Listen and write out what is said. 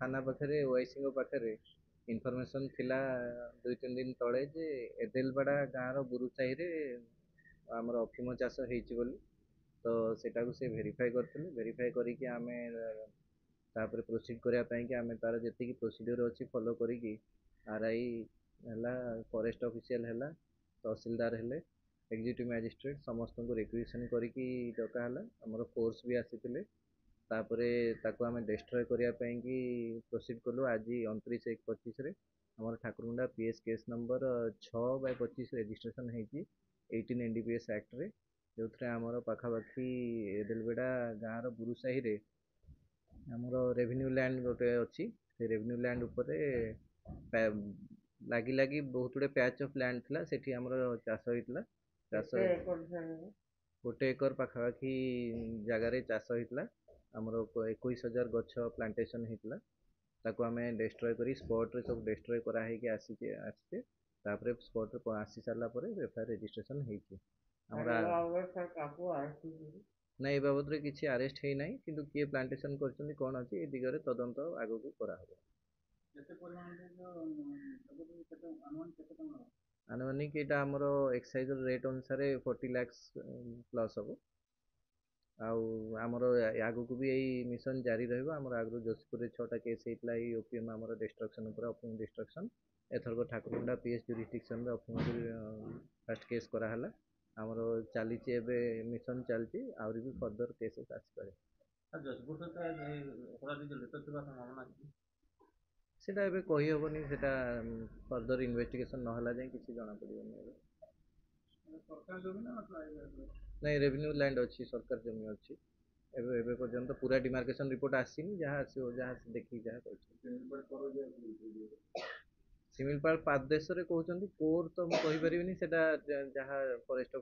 थाना पाखे ओआईसी पाखे इनफॉरमेशन थिला 2-3 दिन तले जे एदेलवाड़ा गाँव बुरु साही रे आमर अफिम चाष होइछि बोली तो सेटा को से वेरीफाई करथिलु वेरीफाई करिकि आमे तापर प्रोसीड करिया पई कि आमे तार जेतिकी प्रोसीड्यूर अछि फॉलो करिकि आरआई हला फॉरेस्ट ऑफिशियल हला तहसीलदार हेले एग्जीक्यूटिव मैजिस्ट्रेट समस्त को रिक्वेशन करिकि डका हला हमर फोर्स भी आसीथिले तापरे ताको आमे डिस्ट्रॉय करिया पई कि प्रोसीड कलु आज 29/1/25 रे हमर Thakurmunda PS case number 6/25 registration ହେଇଛି 18 एनडीपीएस एक्ट रे जो आमर पाखापाखि एदेलबेड़ा गाँव बुरु साही रे आमर रेवेन्यू लैंड गोटे अच्छी से रेवेन्यू लैंड उपरे लागी लागी बहुत गुड़े पैच ऑफ लैंड थिला सेठी आमर चाष होइतला चाष गोटे एकर पाखापाखि जगार चाष होइतला आमर 21,000 गछ प्लांटेशन होइतला ताको आमे डिस्ट्रॉय करी स्पॉट रे सब डिस्ट्रॉय करा हेकि आसीचे तापरे स्पॉट रे आसी सारला परे एफआईआर रजिस्ट्रेशन हेइची हमरा नहीं बाबद रे किसी अरेस्ट है नहीं किंतु किए प्लांटेशन करछन कोन अछि ए दिगरे तदंत आगु को करा हो आनुमानिक एटा हमरो एक्साइज रेट अनुसार 40 लाख प्लस हो आउ आमर आगु को भी यही मिशन जारी रहइबो आमर आगु जोधपुर रे 6टा केस हेतला ई ओपीएम आमर डिस्ट्रक्शन ऊपर ओपीएम डिस्ट्रक्शन एथरको ठाकुरमुंडा पीएस जुरिस्डिक्शन रे ओपीएम फर्स्ट केस करा हला आमर चलीची एबे मिशन चलची आउरी भी फर्दर केसेस आसी पारे जोधपुर सेटा एबे कहि होबनी सेटा फर्दर इन्वेस्टिगेशन न हला जाय किछि जणा पड़िबनी एबे नहीं रेवेन्यू लैंड अच्छी सरकार जमी अच्छी एबे एबे पर्यंत पूरा डिमार्केशन रिपोर्ट आसीनी जहाँ आसीबो जहाँ देखि जहाँ सिमिलपाल पादेश रे कहउचंदी कोर तो म कहि परिबिनी सेटा जहाँ फॉरेस्ट